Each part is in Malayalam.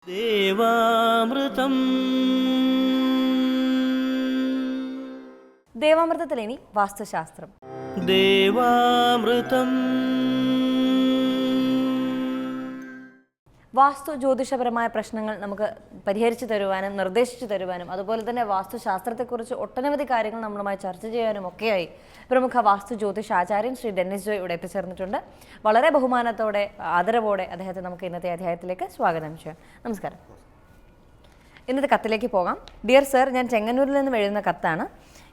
ദേവാമൃതം. ദേവാമൃതത്തിൽ ഇനി വാസ്തുശാസ്ത്രം. ദേവാമൃതം. വാസ്തു ജ്യോതിഷപരമായ പ്രശ്നങ്ങൾ നമുക്ക് പരിഹരിച്ചു തരുവാനും നിർദ്ദേശിച്ചു തരുവാനും അതുപോലെ തന്നെ വാസ്തുശാസ്ത്രത്തെക്കുറിച്ച് ഒട്ടനവധി കാര്യങ്ങൾ നമ്മളുമായി ചർച്ച ചെയ്യാനും ഒക്കെയായി പ്രമുഖ വാസ്തു ജ്യോതിഷ ആചാര്യൻ ശ്രീ ഡെന്നിസ് ജോയ് ഇവിടെ എത്തിച്ചേർന്നിട്ടുണ്ട്. വളരെ ബഹുമാനത്തോടെ ആദരവോടെ അദ്ദേഹത്തെ നമുക്ക് ഇന്നത്തെ അധ്യായത്തിലേക്ക് സ്വാഗതം ചെയ്യാം. നമസ്കാരം. ഇന്നത്തെ കത്തിലേക്ക് പോകാം. ഡിയർ സർ, ഞാൻ ചെങ്ങന്നൂരിൽ നിന്നും എഴുതുന്ന കത്താണ്.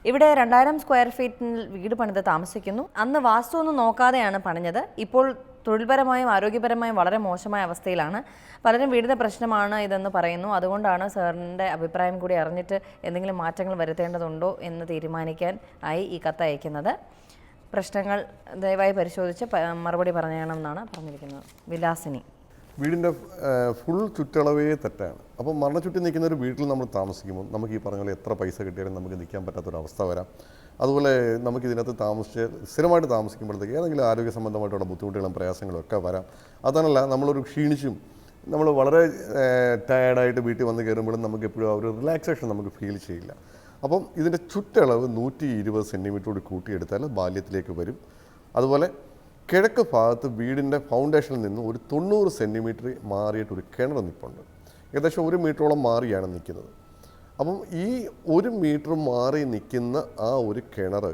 ഇവിടെ 2000 സ്ക്വയർ ഫീറ്റിൽ വീട് പണിത് താമസിക്കുന്നു. അന്ന് വാസ്തു ഒന്നും നോക്കാതെയാണ് പണിഞ്ഞത്. ഇപ്പോൾ തൊഴിൽപരമായും ആരോഗ്യപരമായും വളരെ മോശമായ അവസ്ഥയിലാണ്. പലരും വീടിൻ്റെ പ്രശ്നമാണ് ഇതെന്ന് പറയുന്നു. അതുകൊണ്ടാണ് സാറിൻ്റെ അഭിപ്രായം കൂടി അറിഞ്ഞിട്ട് എന്തെങ്കിലും മാറ്റങ്ങൾ വരുത്തേണ്ടതുണ്ടോ എന്ന് തീരുമാനിക്കാൻ ആയി ഈ കത്ത് അയക്കുന്നത്. പ്രശ്നങ്ങൾ ദയവായി പരിശോധിച്ച് മറുപടി പറയണമെന്നാണ് പറഞ്ഞിരിക്കുന്നത്. വിലാസിനി. വീടിൻ്റെ ഫുൾ ചുറ്റളവേ തെറ്റാണ്. അപ്പം മരണച്ചുറ്റി നിൽക്കുന്ന ഒരു വീട്ടിൽ നമ്മൾ താമസിക്കുമ്പോൾ നമുക്ക് ഈ പറഞ്ഞ പോലെ എത്ര പൈസ കിട്ടിയാലും നമുക്ക് നിൽക്കാൻ പറ്റാത്തൊരവസ്ഥ വരാം. അതുപോലെ നമുക്കിതിനകത്ത് സ്ഥിരമായിട്ട് താമസിക്കുമ്പോഴത്തേക്ക് ഏതെങ്കിലും ആരോഗ്യ സംബന്ധമായിട്ടുള്ള ബുദ്ധിമുട്ടുകളും പ്രയാസങ്ങളും ഒക്കെ വരാം. അതാണല്ല, നമ്മളൊരു ക്ഷീണിച്ചും നമ്മൾ വളരെ ടയർഡായിട്ട് വീട്ടിൽ വന്ന് കയറുമ്പോഴും നമുക്ക് എപ്പോഴും ആ ഒരു റിലാക്സേഷൻ നമുക്ക് ഫീൽ ചെയ്യില്ല. അപ്പം ഇതിൻ്റെ ചുറ്റളവ് 120 സെൻറ്റിമീറ്ററോട് കൂട്ടിയെടുത്താൽ ബാല്യത്തിലേക്ക് വരും. അതുപോലെ കിഴക്ക് ഭാഗത്ത് വീടിൻ്റെ ഫൗണ്ടേഷനിൽ നിന്ന് ഒരു 90 സെൻറ്റിമീറ്റർ മാറിയിട്ടൊരു കിണർ നിൽപ്പുണ്ട്. ഏകദേശം 1 മീറ്ററോളം മാറിയാണ് നിൽക്കുന്നത്. അപ്പം ഈ 1 മീറ്റർ മാറി നിൽക്കുന്ന ആ ഒരു കിണർ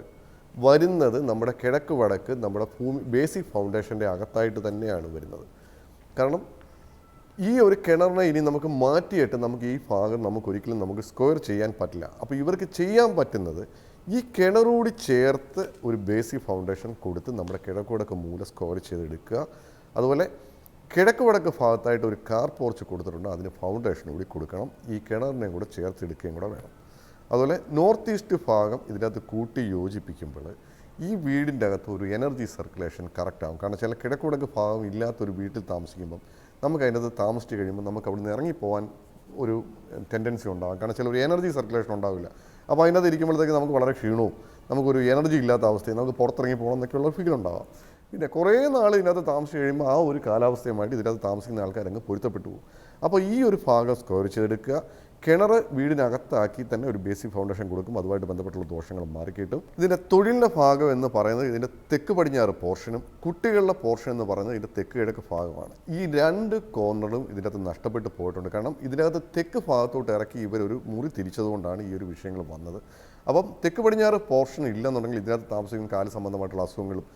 വരുന്നത് നമ്മുടെ കിഴക്ക് വടക്ക് നമ്മുടെ ബേസിക് ഫൗണ്ടേഷൻ്റെ അകത്തായിട്ട് തന്നെയാണ് വരുന്നത്. കാരണം ഈ ഒരു കിണറിനെ ഇനി നമുക്ക് മാറ്റിയിട്ട് നമുക്ക് ഈ ഭാഗം നമുക്കൊരിക്കലും നമുക്ക് സ്ക്വയർ ചെയ്യാൻ പറ്റില്ല. അപ്പോൾ ഇവർക്ക് ചെയ്യാൻ പറ്റുന്നത് ഈ കിണറൂടി ചേർത്ത് ഒരു ബേസിക് ഫൗണ്ടേഷൻ കൊടുത്ത് നമ്മുടെ കിഴക്ക് വടക്ക് മൂല സ്ക്വയർ ചെയ്തെടുക്കുക. അതുപോലെ കിഴക്ക് വടക്ക് ഭാഗത്തായിട്ട് ഒരു കാർ പോർച്ച് കൊടുത്തിട്ടുണ്ട്, അതിന് ഫൗണ്ടേഷൻ കൂടി കൊടുക്കണം. ഈ കിണറിനെ കൂടെ ചേർത്തെടുക്കുകയും കൂടെ വേണം. അതുപോലെ നോർത്ത് ഈസ്റ്റ് ഭാഗം ഇതിനകത്ത് കൂട്ടി യോജിപ്പിക്കുമ്പോൾ ഈ വീടിൻ്റെ അകത്ത് ഒരു എനർജി സർക്കുലേഷൻ കറക്റ്റ് ആകും. കാരണം ചില കിഴക്ക് വടക്ക് ഭാഗം ഇല്ലാത്തൊരു വീട്ടിൽ താമസിക്കുമ്പം നമുക്ക് അതിനകത്ത് താമസിച്ച് കഴിയുമ്പോൾ നമുക്ക് അവിടെ നിന്ന് ഇറങ്ങിപ്പോകാൻ ഒരു ടെൻഡൻസി ഉണ്ടാകും. കാരണം ചില ഒരു എനർജി സർക്കുലേഷൻ ഉണ്ടാവില്ല. അപ്പോൾ അതിനകത്ത് ഇരിക്കുമ്പോഴത്തേക്ക് നമുക്ക് വളരെ ക്ഷീണവും നമുക്കൊരു എനർജി ഇല്ലാത്ത അവസ്ഥയും നമുക്ക് പുറത്തിറങ്ങി പോകണം എന്നൊക്കെയുള്ള ഫീൽ ഉണ്ടാകാം. പിന്നെ കുറേ നാൾ ഇതിനകത്ത് താമസിച്ച് കഴിയുമ്പോൾ ആ ഒരു കാലാവസ്ഥയുമായിട്ട് ഇതിനകത്ത് താമസിക്കുന്ന ആൾക്കാരങ്ങ് പൊരുത്തപ്പെട്ടു പോകും. അപ്പോൾ ഈ ഒരു ഭാഗം സ്ക്വയർ ചെയ്തെടുക്കുക. കിണർ വീടിനകത്താക്കി തന്നെ ഒരു ബേസിക് ഫൗണ്ടേഷൻ കൊടുക്കും. അതുമായിട്ട് ബന്ധപ്പെട്ടുള്ള ദോഷങ്ങൾ മാറിക്കിട്ടും. ഇതിൻ്റെ തൊഴിലിൻ്റെ ഭാഗം എന്ന് പറയുന്നത് ഇതിൻ്റെ തെക്ക് പടിഞ്ഞാറ് പോർഷനും കുട്ടികളുടെ പോർഷൻ എന്ന് പറയുന്നത് ഇതിൻ്റെ തെക്ക് കിഴക്ക് ഭാഗമാണ്. ഈ 2 കോർണറും ഇതിനകത്ത് നഷ്ടപ്പെട്ടു പോയിട്ടുണ്ട്. കാരണം ഇതിനകത്ത് തെക്ക് ഭാഗത്തോട്ട് ഇറക്കി ഇവരൊരു മുറി തിരിച്ചതുകൊണ്ടാണ് ഈ ഒരു വിഷയങ്ങൾ വന്നത്. അപ്പം തെക്ക് പടിഞ്ഞാറ് പോർഷൻ ഇല്ലെന്നുണ്ടെങ്കിൽ ഇതിനകത്ത് താമസിക്കുന്ന കാല സംബന്ധമായിട്ടുള്ള അസുഖങ്ങളും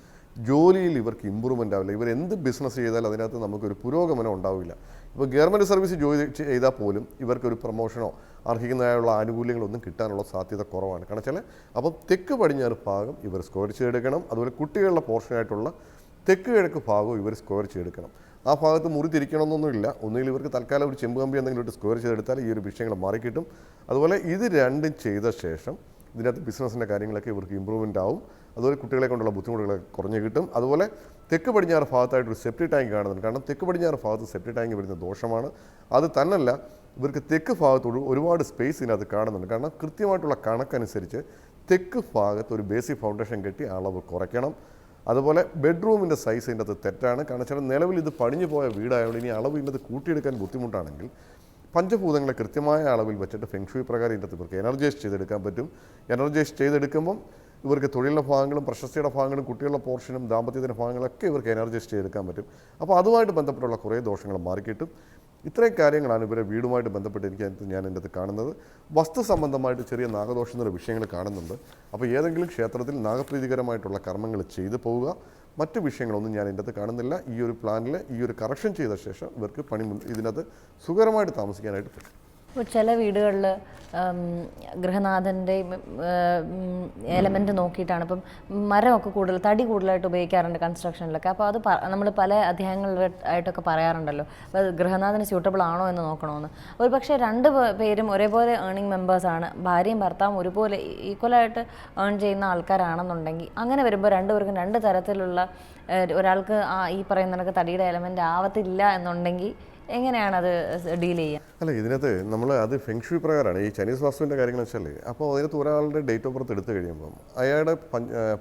ജോലിയിൽ ഇവർക്ക് ഇമ്പ്രൂവ്മെൻ്റ് ആവില്ല. ഇവർ എന്ത് ബിസിനസ് ചെയ്താലും അതിനകത്ത് നമുക്കൊരു പുരോഗമനം ഉണ്ടാവില്ല. ഇപ്പോൾ ഗവൺമെൻറ് സർവീസ് ജോലി ചെയ്താൽ പോലും ഇവർക്കൊരു പ്രൊമോഷനോ അർഹിക്കുന്നതായുള്ള ആനുകൂല്യങ്ങളൊന്നും കിട്ടാനുള്ള സാധ്യത കുറവാണ്. കാരണം വെച്ചാൽ അപ്പം തെക്ക് പടിഞ്ഞാറ് ഭാഗം ഇവർ സ്ക്വയർ ചെയ്തെടുക്കണം. അതുപോലെ കുട്ടികളുടെ പോർഷനായിട്ടുള്ള തെക്ക് കിഴക്ക് ഭാഗവും ഇവർ സ്ക്വയർ ചെയ്തെടുക്കണം. ആ ഭാഗത്ത് മുറി തിരിക്കണമെന്നൊന്നുമില്ല. ഒന്നുകിൽ ഇവർക്ക് തൽക്കാലം ഒരു ചെമ്പ് കമ്പി എന്തെങ്കിലും ഇട്ട് സ്ക്വയർ ചെയ്തെടുത്താൽ ഈ ഒരു വിഷയങ്ങൾ മാറിക്കിട്ടും. അതുപോലെ ഇത് രണ്ടും ചെയ്ത ശേഷം ഇതിനകത്ത് ബിസിനസ്സിൻ്റെ കാര്യങ്ങളൊക്കെ ഇവർക്ക് ഇമ്പ്രൂവ്മെൻ്റ് ആവും. അതുപോലെ കുട്ടികളെ കൊണ്ടുള്ള ബുദ്ധിമുട്ടുകളൊക്കെ കുറഞ്ഞു കിട്ടും. അതുപോലെ തെക്ക് പടിഞ്ഞാറ് ഭാഗത്തായിട്ടൊരു സെപ്റ്റി ടാങ്ക് കാണുന്നുണ്ട്. കാരണം തെക്ക് പടിഞ്ഞാറ് ഭാഗത്ത് സെപ്റ്റി ടാങ്ക് വരുന്ന ദോഷമാണ്. അത് തന്നല്ല, ഇവർക്ക് തെക്ക് ഭാഗത്തോട് ഒരുപാട് സ്പേസ് ഇതിനകത്ത് കാണുന്നുണ്ട്. കാരണം കൃത്യമായിട്ടുള്ള കണക്കനുസരിച്ച് തെക്ക് ഭാഗത്ത് ഒരു ബേസിക് ഫൗണ്ടേഷൻ കെട്ടി അളവ് കുറയ്ക്കണം. അതുപോലെ ബെഡ്റൂമിൻ്റെ സൈസ് ഇതിൻ്റെ അകത്ത് തെറ്റാണ്. കാരണം വെച്ചാൽ നിലവിൽ ഇത് പണിഞ്ഞു പോയ വീടായതുകൊണ്ട് ഇനി അളവ് ഇതിൻ്റെ കൂട്ടിയെടുക്കാൻ ബുദ്ധിമുട്ടാണെങ്കിൽ പഞ്ചഭൂതങ്ങളെ കൃത്യമായ അളവിൽ വെച്ചിട്ട് ഫെങ്ഷുയി പ്രകാരം ഇതിൻ്റെ അകത്ത് ഇവർക്ക് എനർജൈസ് ചെയ്തെടുക്കാൻ പറ്റും. എനർജൈസ് ചെയ്തെടുക്കുമ്പം ഇവർക്ക് തൊഴിലിൻ്റെ ഭാഗങ്ങളും പ്രശസ്തിയുടെ ഭാഗങ്ങളും കുട്ടികളുടെ പോർഷനും ദാമ്പത്യത്തിൻ്റെ ഭാഗങ്ങളൊക്കെ ഇവർക്ക് എനർജൈസ് ചെയ്തെടുക്കാൻ പറ്റും. അപ്പോൾ അതുമായിട്ട് ബന്ധപ്പെട്ടുള്ള കുറേ ദോഷങ്ങൾ മാറിക്കിട്ടും. ഇത്രയും കാര്യങ്ങളാണ് ഇവരെ വീടുമായിട്ട് ബന്ധപ്പെട്ട് ഞാൻ എൻ്റെ അത് കാണുന്നത്. വസ്തു സംബന്ധമായിട്ട് ചെറിയ നാഗദോഷത്തിൻ്റെ വിഷയങ്ങൾ കാണുന്നുണ്ട്. അപ്പോൾ ഏതെങ്കിലും ക്ഷേത്രത്തിൽ നാഗപ്രീതികരമായിട്ടുള്ള കർമ്മങ്ങൾ ചെയ്തു പോവുക. മറ്റു വിഷയങ്ങളൊന്നും ഞാൻ ഇതിൻ്റെ അകത്ത് കാണുന്നില്ല. ഈ ഒരു പ്ലാനിൽ ഈ ഒരു കറക്ഷൻ ചെയ്ത ശേഷം ഇവർക്ക് ഇതിനകത്ത് സുഖകരമായിട്ട് താമസിക്കാനായിട്ട് പറ്റും. ഇപ്പോൾ ചില വീടുകളിൽ ഗൃഹനാഥൻ്റെ എലമെൻറ്റ് നോക്കിയിട്ടാണ് ഇപ്പം മരമൊക്കെ തടി കൂടുതലായിട്ട് ഉപയോഗിക്കാറുണ്ട് കൺസ്ട്രക്ഷനിലൊക്കെ. അപ്പോൾ അത് നമ്മൾ പല അധ്യായങ്ങളിലായിട്ടൊക്കെ പറയാറുണ്ടല്ലോ. അപ്പോൾ അത് ഗൃഹനാഥന് സ്യൂട്ടബിൾ ആണോ എന്ന് നോക്കണമെന്ന്. ഒരു പക്ഷേ 2 പേരും ഒരേപോലെ ഏണിംഗ് മെമ്പേഴ്സാണ്, ഭാര്യയും ഭർത്താവും ഒരുപോലെ ഈക്വലായിട്ട് ഏൺ ചെയ്യുന്ന ആൾക്കാരാണെന്നുണ്ടെങ്കിൽ അങ്ങനെ വരുമ്പോൾ 2 പേർക്കും 2 തരത്തിലുള്ള ഒരാൾക്ക് ഈ പറയുന്ന തടിയുടെ എലമെൻ്റ് ആവത്തില്ല എന്നുണ്ടെങ്കിൽ എങ്ങനെയാണത് ഡീൽ ചെയ്യുക? അല്ല, ഇതിനകത്ത് നമ്മൾ അത് ഫെങ്ഷുയി പ്രകാരമാണ് ഈ ചൈനീസ് വാസ്തുവിൻ്റെ കാര്യങ്ങൾ വെച്ചാൽ. അപ്പോൾ അതിനകത്ത് ഒരാളുടെ ഡേറ്റ് ഓഫ് ബർത്ത് എടുത്തു കഴിയുമ്പം അയാളുടെ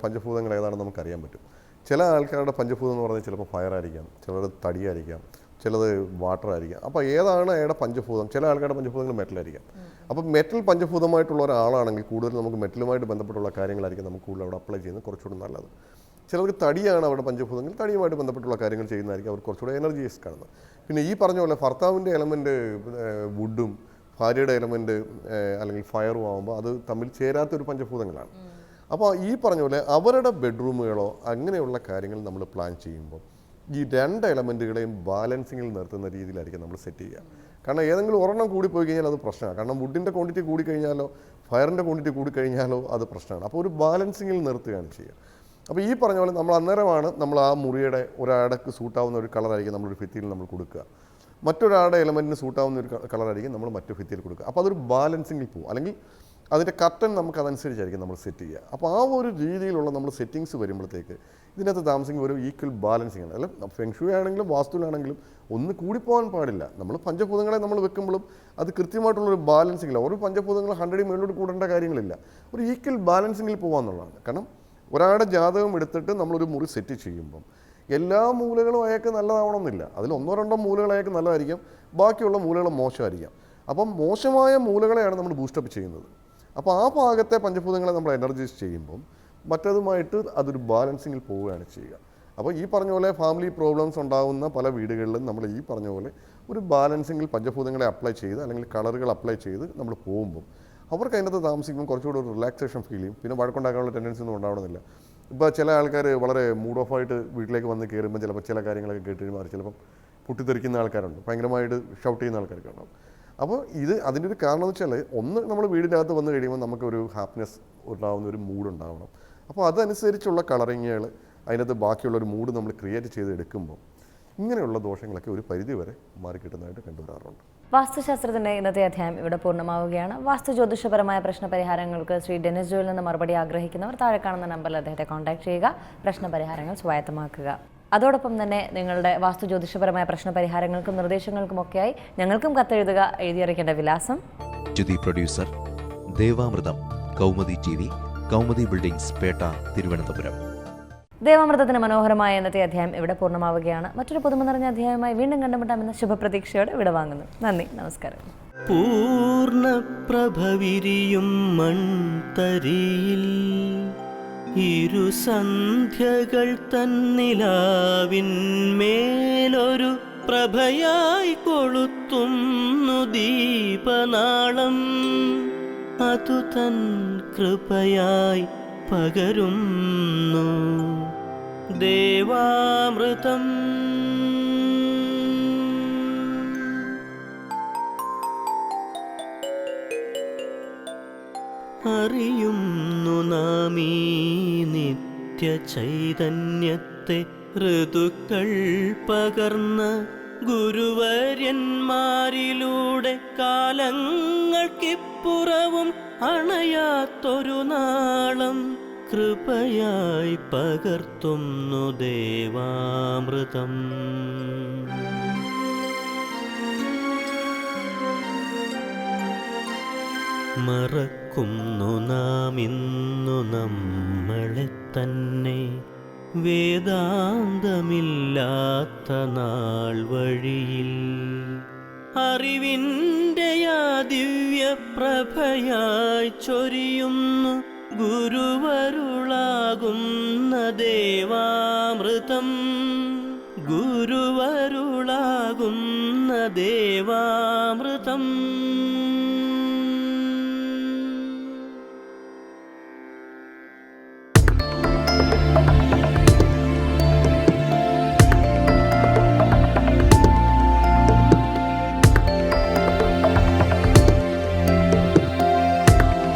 പഞ്ചഭൂതങ്ങൾ ഏതാണെന്ന് നമുക്കറിയാൻ പറ്റും. ചില ആൾക്കാരുടെ പഞ്ചഭൂതം എന്ന് പറഞ്ഞാൽ ചിലപ്പോൾ ഫയറായിരിക്കാം, ചിലർ തടിയായിരിക്കാം, ചിലത് വാട്ടർ ആയിരിക്കാം. അപ്പോൾ ഏതാണ് അയാളുടെ പഞ്ചഭൂതം? ചില ആൾക്കാരുടെ പഞ്ചഭൂതങ്ങൾ മെറ്റലായിരിക്കാം. അപ്പോൾ മെറ്റൽ പഞ്ചഭൂതമായിട്ടുള്ള ഒരാളാണെങ്കിൽ കൂടുതൽ നമുക്ക് മെറ്റലുമായിട്ട് ബന്ധപ്പെട്ടുള്ള കാര്യങ്ങളായിരിക്കും നമുക്ക് കൂടുതൽ അവിടെ അപ്ലൈ ചെയ്യുന്നത് കുറച്ചുകൂടി നല്ലത്. ചിലർക്ക് തടിയാണ് അവരുടെ പഞ്ചഭൂതങ്ങൾ, തടിയുമായിട്ട് ബന്ധപ്പെട്ടുള്ള കാര്യങ്ങൾ ചെയ്യുന്നതായിരിക്കും അവർ കുറച്ചുകൂടെ എനർജിയസ് കാണുന്നത്. പിന്നെ ഈ പറഞ്ഞ പോലെ ഭർത്താവിൻ്റെ എലമെൻറ്റ് വുഡും ഭാര്യയുടെ എലമെൻറ്റ് അല്ലെങ്കിൽ ഫയറും ആകുമ്പോൾ അത് തമ്മിൽ ചേരാത്തൊരു പഞ്ചഭൂതങ്ങളാണ്. അപ്പോൾ ഈ പറഞ്ഞ പോലെ അവരുടെ ബെഡ്റൂമുകളോ അങ്ങനെയുള്ള കാര്യങ്ങൾ നമ്മൾ പ്ലാൻ ചെയ്യുമ്പോൾ ഈ രണ്ട് എലമെൻറ്റുകളെയും ബാലൻസിങ്ങിൽ നിർത്തുന്ന രീതിയിലായിരിക്കും നമ്മൾ സെറ്റ് ചെയ്യുക. കാരണം ഏതെങ്കിലും ഒരെണ്ണം കൂടിപ്പോയി കഴിഞ്ഞാൽ അത് പ്രശ്നമാണ്. കാരണം വുഡിൻ്റെ ക്വാണ്ടിറ്റി കൂടിക്കഴിഞ്ഞാലോ ഫയറിൻ്റെ ക്വാണ്ടിറ്റി കൂടിക്കഴിഞ്ഞാലോ അത് പ്രശ്നമാണ്. അപ്പോൾ ഒരു ബാലൻസിങ്ങിൽ നിർത്തുകയാണ് ചെയ്യുക. അപ്പോൾ ഈ പറഞ്ഞ പോലെ നമ്മൾ അന്നേരമാണ് നമ്മൾ ആ മുറിയുടെ ഒരാടക്ക് സൂട്ടാവുന്ന ഒരു കളറായിരിക്കും നമ്മളൊരു ഭിത്തിയിൽ നമ്മൾ കൊടുക്കുക, മറ്റൊരാളുടെ എലമെൻറ്റിന് സൂട്ടാവുന്ന ഒരു കളറായിരിക്കും നമ്മൾ മറ്റു ഭിത്തിയിൽ കൊടുക്കുക. അപ്പോൾ അതൊരു ബാലൻസിങ്ങിൽ പോകും. അല്ലെങ്കിൽ അതിൻ്റെ കർട്ടൻ നമുക്ക് അതനുസരിച്ചായിരിക്കും നമ്മൾ സെറ്റ് ചെയ്യുക. അപ്പോൾ ആ ഒരു രീതിയിലുള്ള നമ്മൾ സെറ്റിങ്സ് വരുമ്പോഴത്തേക്ക് ഇതിനകത്ത് താമസിക്കുന്ന ഒരു ഈക്വൽ ബാലൻസിങ് ആണ്. അല്ല ഫെങ്ഷുവി ആണെങ്കിലും വാസ്തുവിലാണെങ്കിലും ഒന്ന് കൂടിപ്പോകാൻ പാടില്ല. നമ്മൾ പഞ്ചഭൂതങ്ങളെ നമ്മൾ വെക്കുമ്പോഴും അത് കൃത്യമായിട്ടുള്ളൊരു ബാലൻസിങ് ഇല്ല. ഒരു പഞ്ചഭൂതങ്ങൾ 100 മേലോട്ട് കൂടേണ്ട കാര്യങ്ങളില്ല. ഒരു ഈക്വൽ ബാലൻസിങ്ങിൽ പോകാമെന്നുള്ളതാണ്. കാരണം ഒരാളുടെ ജാതകം എടുത്തിട്ട് നമ്മളൊരു മുറി സെറ്റ് ചെയ്യുമ്പം എല്ലാ മൂലകളും അയാൾക്ക് നല്ലതാവണമെന്നില്ല. അതിൽ 1-2 മൂലകൾ അയാൾക്ക് നല്ലതായിരിക്കും, ബാക്കിയുള്ള മൂലകൾ മോശമായിരിക്കാം. അപ്പം മോശമായ മൂലകളെയാണ് നമ്മൾ ബൂസ്റ്റപ്പ് ചെയ്യുന്നത്. അപ്പോൾ ആ ഭാഗത്തെ പഞ്ചഭൂതങ്ങളെ നമ്മൾ എനർജൈസ് ചെയ്യുമ്പം മറ്റതുമായിട്ട് അതൊരു ബാലൻസിങ്ങിൽ പോവുകയാണ് ചെയ്യുക. അപ്പോൾ ഈ പറഞ്ഞ പോലെ ഫാമിലി പ്രോബ്ലംസ് ഉണ്ടാകുന്ന പല വീടുകളിലും നമ്മൾ ഈ പറഞ്ഞ പോലെ ഒരു ബാലൻസിങ്ങിൽ പഞ്ചഭൂതങ്ങളെ അപ്ലൈ ചെയ്ത് അല്ലെങ്കിൽ കളറുകൾ അപ്ലൈ ചെയ്ത് നമ്മൾ പോകുമ്പം അവർക്ക് അതിനകത്ത് താമസിക്കുമ്പോൾ കുറച്ചുകൂടി ഒരു റിലാക്സേഷൻ ഫീൽ ചെയ്യും. പിന്നെ വഴക്കുണ്ടാക്കാനുള്ള ടെൻഡൻസി ഒന്നും ഉണ്ടാവണമെന്നില്ല. ഇപ്പോൾ ചില ആൾക്കാർ വളരെ മൂഡ് ഓഫ് ആയിട്ട് വീട്ടിലേക്ക് വന്ന് കയറുമ്പോൾ ചിലപ്പോൾ ചില കാര്യങ്ങളൊക്കെ കേട്ട് കഴിയുമ്പോൾ ചിലപ്പം പൊട്ടിത്തെറിക്കുന്ന ആൾക്കാരുണ്ട്, ഭയങ്കരമായിട്ട് ഷൗട്ട് ചെയ്യുന്ന ആൾക്കാരൊക്കെ ഉണ്ടാവും. അപ്പോൾ അതിൻ്റെ ഒരു കാരണം എന്ന് വെച്ചാൽ ഒന്ന് നമ്മൾ വീടിൻ്റെ അകത്ത് വന്നു കഴിയുമ്പോൾ നമുക്കൊരു ഹാപ്പിനെസ് ഉണ്ടാകുന്ന ഒരു മൂഡ് ഉണ്ടാവണം. അപ്പോൾ അതനുസരിച്ചുള്ള കളറിങ്ങുകൾ അതിനകത്ത് ബാക്കിയുള്ള ഒരു മൂഡ് നമ്മൾ ക്രിയേറ്റ് ചെയ്ത് എടുക്കുമ്പോൾ ഇങ്ങനെയുള്ള ദോഷങ്ങളൊക്കെ ഒരു പരിധി വരെ മാറിക്കിട്ടുന്നതായിട്ട് കണ്ടുവരാറുണ്ട്. വാസ്തുശാസ്ത്രത്തിൻ്റെ ഇന്നത്തെ അധ്യായം ഇവിടെ പൂർണ്ണമാവുകയാണ്. വാസ്തു ജ്യോതിഷപരമായ പ്രശ്നപരിഹാരങ്ങൾക്ക് ശ്രീ ഡെന്നിസ് ജോയിൽ നിന്ന് മറുപടി ആഗ്രഹിക്കുന്നവർ താഴെ കാണുന്ന നമ്പറിൽ അദ്ദേഹത്തെ കോൺടാക്ട് ചെയ്യുക, പ്രശ്നപരിഹാരങ്ങൾ സ്വായത്തമാക്കുക. അതോടൊപ്പം തന്നെ നിങ്ങളുടെ വാസ്തു ജ്യോതിഷപരമായ പ്രശ്നപരിഹാരങ്ങൾക്കും നിർദ്ദേശങ്ങൾക്കുമൊക്കെയായി ഞങ്ങൾക്കും കത്തെഴുതുക. എഴുതിയറിയിക്കേണ്ട വിലാസം: producer Devamritham, Kaumudi TV, Kaumudi buildings, Pettah, Thiruvananthapuram. ദേവാമൃതത്തിന് മനോഹരമായ ഇന്നത്തെ അധ്യായം ഇവിടെ പൂർണ്ണമാവുകയാണ്. മറ്റൊരു പുതുമ നിറഞ്ഞ അധ്യായമായി വീണ്ടും കണ്ടുമുട്ടാമെന്ന ശുഭപ്രതീക്ഷയോടെ ഇവിടെ വാങ്ങുന്നു. നന്ദി, നമസ്കാരം. പൂർണ്ണപ്രഭവിരിയും മൺതരിയിൽ ഇരുസന്ധ്യകൾ തന്നിലാവിന്മേലൊരു പ്രഭയായി കൊളുത്തുന്നു ദീപനാളം. അതു തൻ കൃപയായി പകരുന്നു ദേവാമൃതം. അറിയുന്നു നാം ഈ നിത്യ ചൈതന്യത്തെ, ഋതുക്കൾ പകർന്ന ഗുരുവര്യന്മാരിലൂടെ കാലങ്ങൾക്കിപ്പുറവും അണയാത്തൊരു നാളം കൃപയായി പകർത്തുന്നു ദേവാമൃതം. മറക്കുന്നു നാം ഇന്നു നമ്മളെ തന്നെ, വേദാന്തമില്ലാത്ത നാൾ വഴിയിൽ അറിവിൻ്റെ ആ ദിവ്യപ്രഭയായി ചൊരിയുന്നു ഗുരുവരുളാകുന്ന ദേവാമൃതം. ഗുരുവരുളാകുന്ന ദേവാമൃതം.